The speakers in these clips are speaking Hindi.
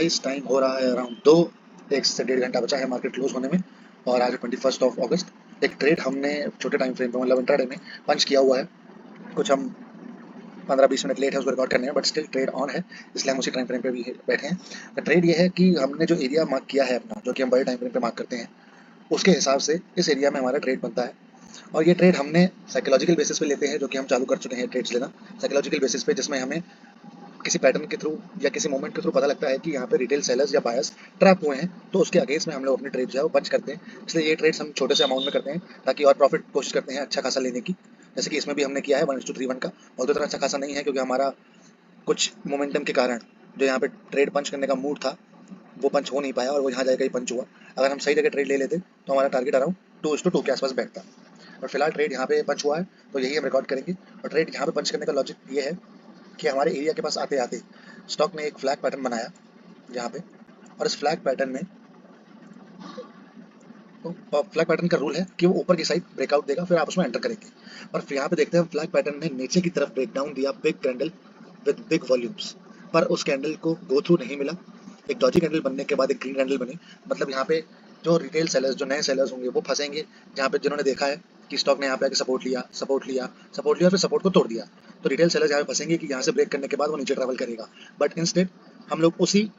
गाइस टाइम हो रहा है अराउंड 1 से 1.5 घंटा बचा है मार्केट क्लोज होने में। और आज 21 अगस्त। एक ट्रेड हमने छोटे टाइम फ्रेम पे मतलब इंट्राडे में पंच किया हुआ है। कुछ हम 15-20 मिनट लेट है उसको रिकॉर्ड करने में, बट स्टिल ट्रेड ऑन है, इसलिए हम उसी टाइम फ्रेम पे भी बैठे हैं। तो ट्रेड ये है कि हमने जो एरिया मार्क किया है अपना, जो कि हम बड़े टाइम फ्रेम पे मार्क करते हैं, उसके हिसाब से इस एरिया में हमारा ट्रेड बनता है। और ये ट्रेड हमने साइकोलॉजिकल बेसिस पे लेते हैं, जो कि हम चालू कर चुके हैं ट्रेड्स लेना साइकोलॉजिकल बेसिस पे, जिसमें हमें किसी पैटर्न के थ्रू या किसी मोमेंट के थ्रू पता लगता है कि यहाँ पे रिटेल सेलर्स या बायर्स ट्रैप हुए हैं, तो उसके अगेंस्ट में हम लोग अपनी ट्रेड जो है वो पंच करते हैं। इसलिए ये ट्रेड्स हम छोटे से अमाउंट में करते हैं ताकि और प्रॉफिट कोशिश करते हैं अच्छा खासा लेने की, जैसे कि इसमें भी हमने किया है 1:3:1 का। और तो इतना अच्छा खासा नहीं है क्योंकि हमारा कुछ मोमेंटम के कारण जो यहाँ पे ट्रेड पंच करने का मूड था वो पंच हो नहीं पाया और वो यहाँ जाकर ही पंच हुआ। अगर हम सही जगह ट्रेड ले लेते तो हमारा टारगेट अराउंड 2:2 के आसपास बैठता। और फिलहाल ट्रेड यहाँ पे पंच हुआ है, तो यही हम रिकॉर्ड करेंगे। और ट्रेड यहाँ पे पंच करने का लॉजिक ये है कि हमारे एरिया के पास आते आते स्टॉक ने एक फ्लैग पैटर्न बनाया यहाँ पे। और इस फ्लैग पैटर्न में तो फ्लैग पैटर्न का रूल है कि वो ऊपर की साइड ब्रेकआउट देगा, फिर आप उसमें एंटर करेंगे। और फिर यहाँ पे देखते हैं फ्लैग पैटर्न ने नीचे की तरफ ब्रेकडाउन दिया, big candle with big volumes, पर उस कैंडल को गो थ्रू नहीं मिला। एक डॉजी कैंडल बनने के बाद एक ग्रीन कैंडल बनी, मतलब यहाँ पे जो रिटेल सेलर्स, जो नए सेलर्स होंगे वो फंसेंगे, जहाँ पे जिन्होंने देखा है कि स्टॉक ने यहाँ पे आके सपोर्ट लिया, सपोर्ट लिया, सपोर्ट लिया, फिर सपोर्ट को तोड़ दिया, तो रिटेल सेलर्स यहाँ पे फंसेंगे कि यहाँ से ब्रेक करने के बाद वो नीचे ट्रैवल करेगा। बट इंस्टेड हम लोग उसी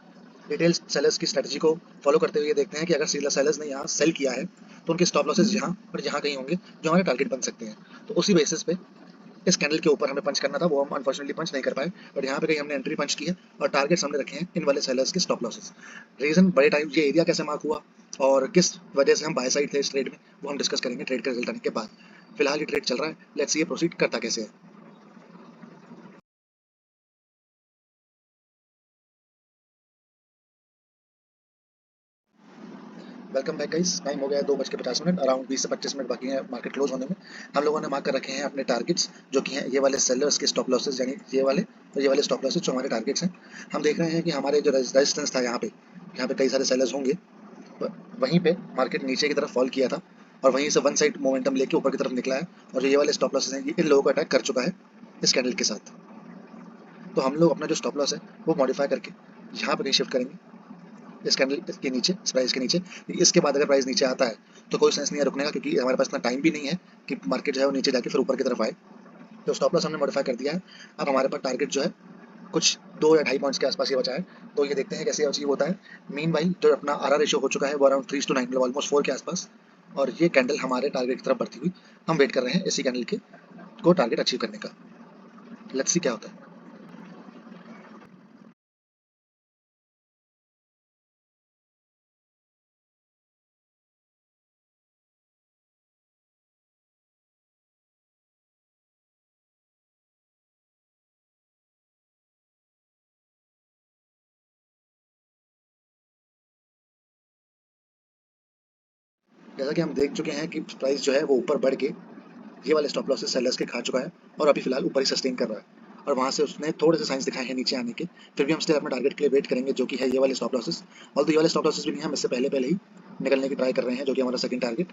रिटेल सेलर्स की स्ट्रेटजी को फॉलो करते हुए देखते हैं कि अगर सेलर्स ने यहाँ सेल किया है तो उनके स्टॉप लॉसेस यहाँ और यहाँ कहीं होंगे जो हमारे टारगेट बन सकते हैं। तो उसी बेसिस पे इस कैंडल के ऊपर हमें पंच करना था, वो हम अनफॉर्चुनेटली पंच नहीं कर पाए, बट यहाँ पे कहीं हमने एंट्री पंच की है और टारगेट्स हमने रखे हैं इन वाले सेलर्स के स्टॉप लॉसेस। रीजन बड़े टाइम ये एरिया कैसे मार्क हुआ और किस वजह से हम बाय साइड थे इस ट्रेड में, वो हम डिस्कस करेंगे ट्रेड का रिजल्ट आने के बाद। फिलहाल ये ट्रेड चल रहा है, लेट्स सी ये प्रोसीड करता कैसे है। Welcome back guys. टाइम हो गया है 2:50, अराउंड 20 से 25 मिनट बाकी है मार्केट क्लोज होने में। हम लोगों ने मार्क कर रखे हैं अपने टारगेट्स, जो कि हैं ये वाले सेलर्स के स्टॉप लॉसेस, यानी ये वाले और ये वाले स्टॉप लॉसेस जो हमारे टारगेट्स हैं। हम देख रहे हैं कि हमारे जो रेजिस्टेंस था यहाँ पे कई सारे सेलर्स होंगे, वहीं पे मार्केट नीचे की तरफ फॉल किया था और वहीं से वन साइड मोमेंटम लेके ऊपर की तरफ निकला है। और जो ये वाले स्टॉप लॉसेस हैं ये इन लोगों को अटैक कर चुका है इस कैंडल के साथ। तो हम लोग अपना जो स्टॉप लॉस है वो मॉडिफाई करके यहाँ पे कहीं शिफ्ट करेंगे, इस कैंडल के नीचे, इस प्राइस के नीचे। इसके बाद अगर प्राइस नीचे आता है तो कोई सेंस नहीं है रुकने का, क्योंकि हमारे पास इतना टाइम भी नहीं है कि मार्केट जो है वो नीचे जाके फिर ऊपर की तरफ आए। तो स्टॉप लॉस हमने मॉडिफाई कर दिया है। अब हमारे पास टारगेट जो है कुछ 2 या 2.5 पॉइंट्स के आसपास ये बचा है। तो ये देखते हैं कैसे अचीव होता है। मीन वाइल जो अपना आर रेशियो हो चुका है वो अराउंड 3:9, मतलब ऑलमोस्ट 4 के आसपास। और ये कैंडल हमारे टारगेट की तरफ बढ़ती हुई हम वेट कर रहे हैं इसी कैंडल के को टारगेट अचीव करने का। लेट्स सी क्या होता है। जैसा कि हम देख चुके हैं कि प्राइस जो है वो ऊपर बढ़ के ये वाले स्टॉप लॉसेस सेलर्स के खा चुका है और अभी फिलहाल ऊपर ही सस्टेन कर रहा है। और वहाँ से उसने थोड़े से साइंस दिखाए हैं नीचे आने के। फिर भी हम स्टिल अपने टारगेट के लिए वेट करेंगे, जो कि है ये वाले स्टॉप लॉसेस। और तो ये वाले स्टॉप लॉसेस भी नहीं है, हम इससे पहले पहले ही निकलने की ट्राई कर रहे हैं, जो कि हमारा सेकंड टारगेट।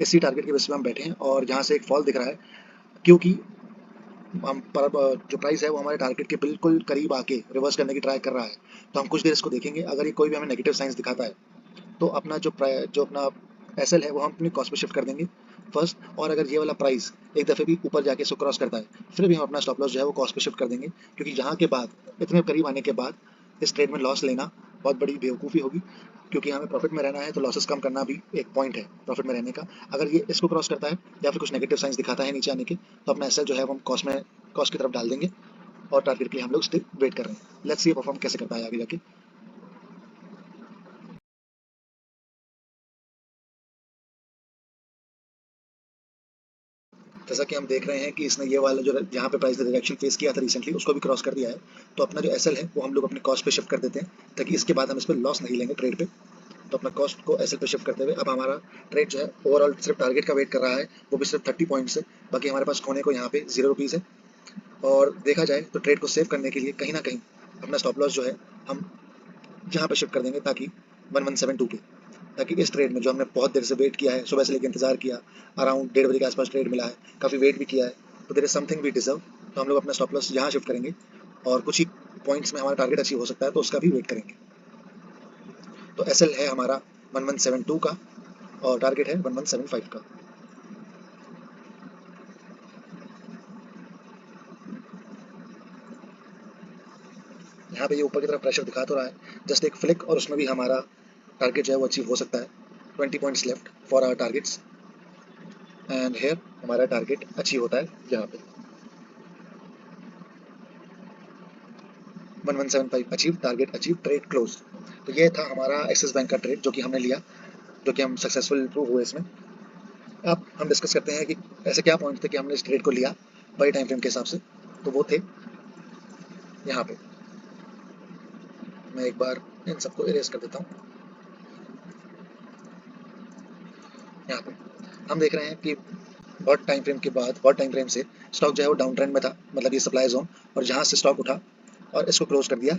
इसी टारगेट के बेस पे हम बैठे हैं और जहाँ से एक फॉल दिख रहा है, क्योंकि हम पर जो प्राइस है वो हमारे टारगेट के बिल्कुल करीब आके रिवर्स करने की ट्राई कर रहा है। तो हम कुछ देर इसको देखेंगे, अगर ये कोई भी हमें नेगेटिव साइंस दिखाता है तो अपना जो अपना एसएल है वो हम अपनी कॉस्ट पे शिफ्ट कर देंगे फर्स्ट। और अगर ये वाला प्राइस एक दफ़े भी ऊपर जाके इसको क्रॉस करता है फिर भी हम अपना स्टॉप लॉस जो है वो कॉस्ट पे शिफ्ट कर देंगे, क्योंकि यहाँ के बाद इतने करीब आने के बाद इस ट्रेड में लॉस लेना बहुत बड़ी बेवकूफ़ी होगी। क्योंकि हमें प्रॉफिट में रहना है तो लॉसेस कम करना भी एक पॉइंट है प्रॉफिट में रहने का। अगर ये इसको क्रॉस करता है या फिर कुछ नेगेटिव साइंस दिखाता है नीचे आने के, तो अपना एसएल जो है वो हम कॉस्ट की तरफ डाल देंगे और टारगेट के लिए हम लोग स्टिल वेट कर रहे हैं। लेट्स सी परफॉर्म कैसे करता है आगे जाके। जैसा कि हम देख रहे हैं कि इसने ये वाला जो यहाँ पे प्राइस रिएक्शन फेस किया था रिसेंटली उसको भी क्रॉस कर दिया है। तो अपना जो एसएल है वो हम लोग अपने कॉस्ट पे शिफ्ट कर देते हैं, ताकि इसके बाद हम इस पर लॉस नहीं लेंगे ट्रेड पे। तो अपना कॉस्ट को एसएल पे शिफ्ट करते हुए अब हमारा ट्रेड जो है ओवरऑल सिर्फ टारगेट का वेट कर रहा है, वो भी सिर्फ 30 पॉइंट से। बाकी हमारे पास खोने को यहाँ पे ₹0 है। और देखा जाए तो ट्रेड को सेव करने के लिए कहीं ना कहीं अपना स्टॉप लॉस जो है हम यहाँ पे शिफ्ट कर देंगे, ताकि 1172 पे, ताकि इस ट्रेड में जो हमने बहुत देर से वेट किया है, सुबह से लेकर इंतजार किया, अराउंड 1:30 बजे के आसपास ट्रेड मिला है, काफ़ी वेट भी किया है, तो there is something we deserve. तो हम लोग अपना स्टॉप लॉस यहाँ शिफ्ट करेंगे और कुछ ही पॉइंट्स में हमारा टारगेट अचीव हो सकता है, तो उसका भी वेट करेंगे। तो SL है हमारा 1172 का और टारगेट है 1175 का। यहाँ पे ये ऊपर की तरफ प्रेशर दिखा तो रहा है, जस्ट एक फ्लिक और उसमें भी हमारा टारगेट जो है वो अचीव हो सकता है। 20 points left for our targets and here हमारा टारगेट अचीव होता है यहाँ पे 1175 achieve, target achieve, trade close. तो ये था हमारा एक्सिस बैंक का ट्रेड जो कि हमने लिया, जो कि हम सक्सेसफुल प्रूव हुए इसमें। अब हम डिस्कस करते हैं कि ऐसे क्या पॉइंट थे कि हमने इस ट्रेड को लिया बड़े टाइम फ्रेम के हिसाब से। तो वो थे यहाँ पे, मैं एक बार इन सबको इरेज कर देता हूँ। यहाँ पे हम देख रहे हैं कि बहुत टाइम फ्रेम के बाद, बहुत टाइम फ्रेम से स्टॉक जो है वो डाउन ट्रेंड में था, मतलब ये सप्लाई जोन, और जहाँ से स्टॉक उठा और इसको क्लोज कर दिया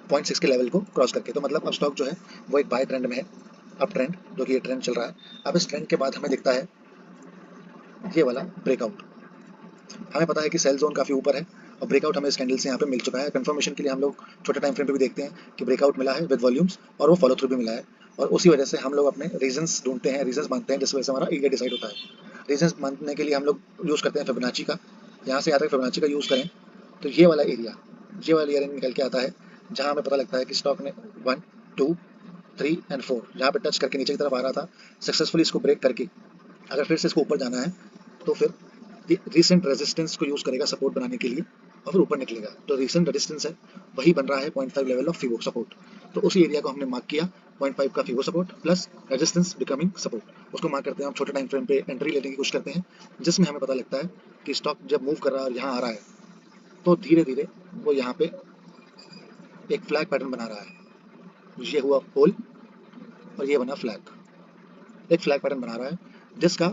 0.6 के लेवल को क्रॉस करके। तो मतलब अब स्टॉक जो है वो एक बाय ट्रेंड में है, अप ट्रेंड, जो कि ये ट्रेंड चल रहा है। अब इस ट्रेंड के बाद हमें दिखता है ये वाला ब्रेकआउट। हमें पता है कि सेल जोन काफ़ी ऊपर है और ब्रेकआउट हमें इस कैंडल से यहाँ पे मिल चुका है। कंफर्मेशन के लिए हम लोग छोटे टाइम फ्रेम पे भी देखते हैं कि ब्रेकआउट मिला है विद वॉल्यूम्स और वो फॉलो थ्रू भी मिला है, और उसी वजह से हम लोग अपने रीजंस ढूंढते हैं, रीजंस मानते हैं, जिस वजह से हमारा ईडीए डिसाइड होता है। रीजंस मानने के लिए हम लोग यूज़ करते हैं फिबोनाची का। यहाँ से यहाँ तक फिबोनाची का यूज़ करें तो ये वाला एरिया, ये वाला एरिया निकल के आता है जहाँ हमें पता लगता है कि स्टॉक ने 1, 2, 3 एंड 4 यहाँ पे टच करके नीचे की तरफ आ रहा था, सक्सेसफुली इसको ब्रेक करके अगर फिर से इसको ऊपर जाना है तो फिर रिसेंट रेजिस्टेंस को यूज करेगा सपोर्ट बनाने के लिए और फिर ऊपर निकलेगा। तो रिसेंट रेजिस्टेंस है वही बन रहा है 0.5 लेवल ऑफ फिबो सपोर्ट। तो उसी एरिया को हमने मार्क किया 0.5 का Fibo support plus resistance becoming support, उसको मार्क करते हैं। हम छोटे टाइम फ्रेम पे एंट्री लेने की कोशिश करते हैं, जिसमें हमें पता लगता है कि स्टॉक जब मूव कर रहा है और यहाँ आ रहा है तो धीरे धीरे वो यहाँ पे एक फ्लैग पैटर्न बना रहा है। ये हुआ होल और ये बना फ्लैग, एक फ्लैग पैटर्न बना रहा है जिसका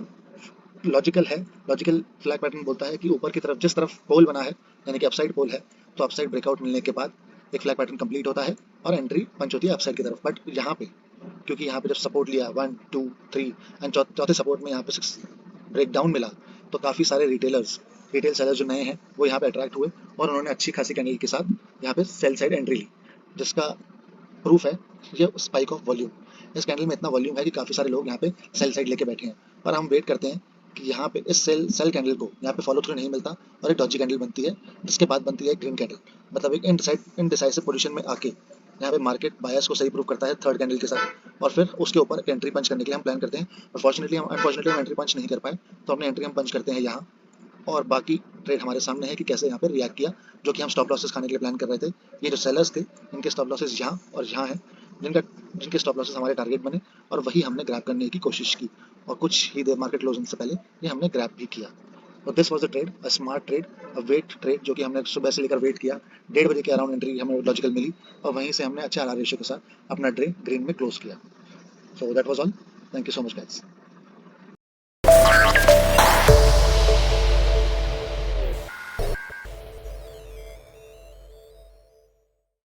लॉजिकल है। लॉजिकल फ्लैग पैटर्न बोलता है कि ऊपर की तरफ जिस तरफ पोल बना है, यानी कि अपसाइड पोल है, तो अपसाइड ब्रेकआउट मिलने के बाद एक फ्लैग पैटर्न कंप्लीट होता है और एंट्री पंच होती है अपसाइड की तरफ। बट यहाँ पे क्योंकि यहाँ पे जब सपोर्ट लिया 1, 2, 3 एंड चौथे सपोर्ट में यहाँ पे 6 ब्रेक डाउन मिला, तो काफ़ी सारे रिटेल सेलर्स जो नए हैं वो यहाँ पे अट्रैक्ट हुए और उन्होंने अच्छी खासी कैंडल के साथ यहाँ पे सेल साइड एंट्री ली, जिसका प्रूफ है ये स्पाइक ऑफ वॉल्यूम। इस कैंडल में इतना वॉल्यूम है कि काफ़ी सारे लोग यहाँ पे सेल साइड लेके बैठे हैं, और हम वेट करते हैं कि यहाँ पे इस सेल कैंडल को यहाँ पे फॉलो थ्रू नहीं मिलता और एक डॉजी कैंडल बनती है, जिसके बाद बनती है ग्रीन कैंडल, मतलब एक इनडिसाइसिव पोजीशन में आके यहाँ पे मार्केट बायर्स को सही प्रूव करता है थर्ड कैंडल के साथ, और फिर उसके ऊपर एंट्री पंच करने के लिए हम प्लान करते हैं। और अनफॉर्चुनेटली हम एंट्री पंच नहीं कर पाए, तो अपने एंट्री हम पंच करते हैं यहाँ, और बाकी ट्रेड हमारे सामने है कि कैसे यहाँ पे रिएक्ट किया, जो कि हम स्टॉप लॉसेस खाने के लिए प्लान कर रहे थे। ये जो सेलर्स थे इनके स्टॉप लॉसेस यहाँ और यहाँ हैं, जिनके स्टॉप लॉसेस हमारे टारगेट बने, और वही हमने ग्रैब करने की कोशिश की, और कुछ ही देर मार्केट क्लोजिंग से पहले ये हमने ग्रैब भी किया। और this was the trade, a smart trade, a wait trade, जो कि हमने सुबह से लेकर वेट किया। 1:30 के अराउंड एंट्री हमें लॉजिकल मिली और वहीं से हमने अच्छे आर रेशियो के साथ अपना ट्रेड ग्रीन में क्लोज किया। So that was all, thank you so much guys.